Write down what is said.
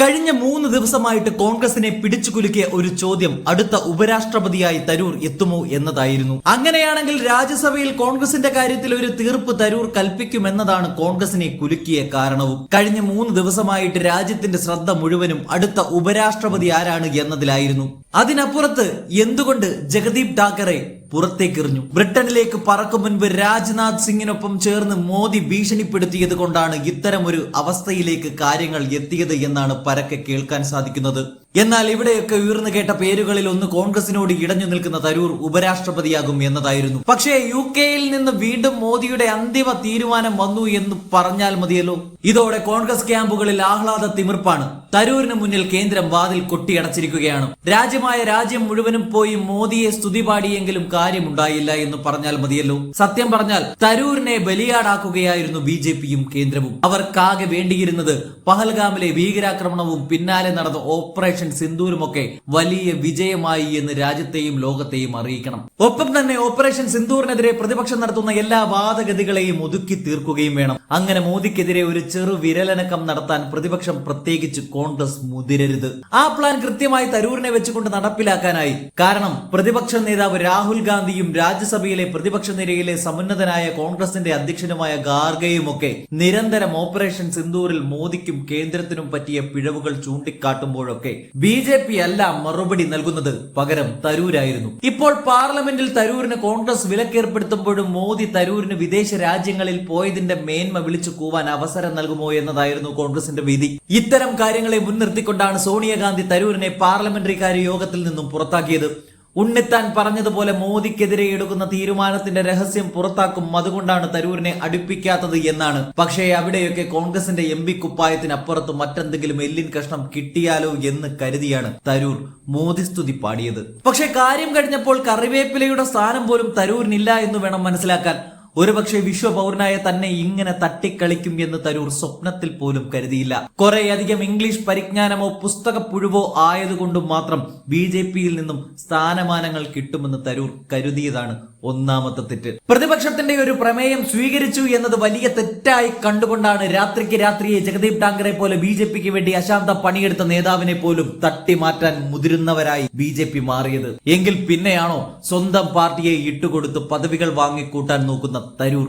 കഴിഞ്ഞ 3 ദിവസമായിട്ട് കോൺഗ്രസിനെ പിടിച്ചുകുലുക്കിയ ഒരു ചോദ്യം അടുത്ത ഉപരാഷ്ട്രപതിയായി തരൂർ എത്തുമോ എന്നതായിരുന്നു. അങ്ങനെയാണെങ്കിൽ രാജ്യസഭയിൽ കോൺഗ്രസിന്റെ കാര്യത്തിൽ ഒരു തീർപ്പ് തരൂർ കൽപ്പിക്കുമെന്നതാണ് കോൺഗ്രസിനെ കുലുക്കിയ കാരണവും. കഴിഞ്ഞ 3 ദിവസമായിട്ട് രാജ്യത്തിന്റെ ശ്രദ്ധ മുഴുവനും അടുത്ത ഉപരാഷ്ട്രപതി ആരാണ് എന്നതിലായിരുന്നു. അതിനപ്പുറത്ത് എന്തുകൊണ്ട് ജഗദീപ് ഠാക്കറെ പുറത്തേക്കെറിഞ്ഞു? ബ്രിട്ടനിലേക്ക് പറക്കും മുൻപ് രാജ്നാഥ് സിംഗിനൊപ്പം ചേർന്ന് മോദി ഭീഷണിപ്പെടുത്തിയത് കൊണ്ടാണ് ഇത്തരമൊരു അവസ്ഥയിലേക്ക് കാര്യങ്ങൾ എത്തിയത് എന്നാണ് പരക്കെ കേൾക്കാൻ സാധിക്കുന്നത്. എന്നാൽ ഇവിടെയൊക്കെ ഉയർന്നു കേട്ട പേരുകളിൽ ഒന്ന് കോൺഗ്രസിനോട് ഇടഞ്ഞു നിൽക്കുന്ന തരൂർ ഉപരാഷ്ട്രപതിയാകും എന്നതായിരുന്നു. പക്ഷേ UK-യിൽ നിന്ന് വീണ്ടും മോദിയുടെ അന്തിമ തീരുമാനം വന്നു എന്ന് പറഞ്ഞാൽ മതിയല്ലോ. ഇതോടെ കോൺഗ്രസ് ക്യാമ്പുകളിൽ ആഹ്ലാദ തിമിർപ്പാണ്. തരൂരിന് മുന്നിൽ കേന്ദ്രം വാതിൽ കൊട്ടിയടച്ചിരിക്കുകയാണ്. രാജ്യം മുഴുവനും പോയി മോദിയെ സ്തുതി പാടിയെങ്കിലും കാര്യമുണ്ടായില്ല എന്ന് പറഞ്ഞാൽ മതിയല്ലോ. സത്യം പറഞ്ഞാൽ തരൂരിനെ ബലിയാടാക്കുകയായിരുന്നു BJPയും കേന്ദ്രവും. അവർക്കാകെ വേണ്ടിയിരുന്നത് പഹൽഗാമിലെ ഭീകരാക്രമണവും പിന്നാലെ നടന്ന ഓപ്പറേഷൻ സിന്ദൂരുമൊക്കെ വലിയ വിജയമായി എന്ന് രാജ്യത്തെയും ലോകത്തെയും അറിയിക്കണം. ഒപ്പം തന്നെ ഓപ്പറേഷൻ സിന്ദൂറിനെതിരെ പ്രതിപക്ഷം നടത്തുന്ന എല്ലാ വാദഗതികളെയും ഒതുക്കി തീർക്കുകയും വേണം. അങ്ങനെ മോദിക്കെതിരെ ഒരു ചെറു വിരലനക്കം നടത്താൻ പ്രതിപക്ഷം, പ്രത്യേകിച്ച് കോൺഗ്രസ്, മുതിരരുത്. ആ പ്ലാൻ കൃത്യമായി തരൂരിനെ വെച്ചുകൊണ്ട് നടപ്പിലാക്കാനായി. കാരണം പ്രതിപക്ഷ നേതാവ് രാഹുൽ ഗാന്ധിയും രാജ്യസഭയിലെ പ്രതിപക്ഷ നിരയിലെ സമുന്നതനായ കോൺഗ്രസിന്റെ അധ്യക്ഷനുമായ ഖാർഗെയും ഒക്കെ നിരന്തരം ഓപ്പറേഷൻ സിന്ദൂറിൽ മോദിക്കും കേന്ദ്രത്തിനും പറ്റിയ പിഴവുകൾ ചൂണ്ടിക്കാട്ടുമ്പോഴൊക്കെ BJP അല്ല മറുപടി നൽകുന്നത്, പകരം തരൂരായിരുന്നു. ഇപ്പോൾ പാർലമെന്റിൽ തരൂരിന് കോൺഗ്രസ് വിലക്കേർപ്പെടുത്തുമ്പോഴും മോദി തരൂരിന് വിദേശ രാജ്യങ്ങളിൽ പോയതിന്റെ മേന്മ വിളിച്ചു കൂവാൻ അവസരം നൽകുമോ എന്നതായിരുന്നു കോൺഗ്രസിന്റെ വിധി. ഇത്തരം കാര്യങ്ങളെ മുൻനിർത്തിക്കൊണ്ടാണ് സോണിയാഗാന്ധി തരൂരിനെ പാർലമെന്ററി കാര്യ യോഗത്തിൽ നിന്നും പുറത്താക്കിയത്. ഉണ്ണിത്താൻ പറഞ്ഞതുപോലെ മോദിക്കെതിരെ എടുക്കുന്ന തീരുമാനത്തിന്റെ രഹസ്യം പുറത്താക്കും, അതുകൊണ്ടാണ് തരൂരിനെ അടുപ്പിക്കാത്തത് എന്നാണ്. പക്ഷേ അവിടെയൊക്കെ കോൺഗ്രസിന്റെ MP കുപ്പായത്തിനപ്പുറത്ത് മറ്റെന്തെങ്കിലും എല്ലിൻ കഷ്ണം കിട്ടിയാലോ എന്ന് കരുതിയാണ് തരൂർ മോദി സ്തുതി പാടിയത്. പക്ഷെ കാര്യം കഴിഞ്ഞപ്പോൾ കറിവേപ്പിലയുടെ സ്ഥാനം പോലും തരൂരിനില്ല എന്ന് വേണം മനസ്സിലാക്കാൻ. ഒരുപക്ഷെ വിശ്വപൗരനായ തന്നെ ഇങ്ങനെ തട്ടിക്കളിക്കും എന്ന് തരൂർ സ്വപ്നത്തിൽ പോലും കരുതിയില്ല. കുറേയധികം ഇംഗ്ലീഷ് പരിജ്ഞാനമോ പുസ്തക പുഴുവോ ആയതുകൊണ്ടും മാത്രം BJPയിൽ നിന്നും സ്ഥാനമാനങ്ങൾ കിട്ടുമെന്ന് തരൂർ കരുതിയതാണ് ഒന്നാമത്തെ തെറ്റ്. പ്രതിപക്ഷത്തിന്റെ ഒരു പ്രമേയം സ്വീകരിച്ചു എന്നത് വലിയ തെറ്റായി കണ്ടുകൊണ്ടാണ് രാത്രിക്ക് രാത്രിയെ ജഗദീപ് ഠാക്കറെ പോലെ BJPക്ക് വേണ്ടി അശാന്ത പണിയെടുത്ത നേതാവിനെ പോലും തട്ടിമാറ്റാൻ മുതിരുന്നവരായി BJP മാറിയത്. എങ്കിൽ പിന്നെയാണോ സ്വന്തം പാർട്ടിയെ ഇട്ടുകൊടുത്ത് പദവികൾ വാങ്ങിക്കൂട്ടാൻ നോക്കുന്ന തരൂർ?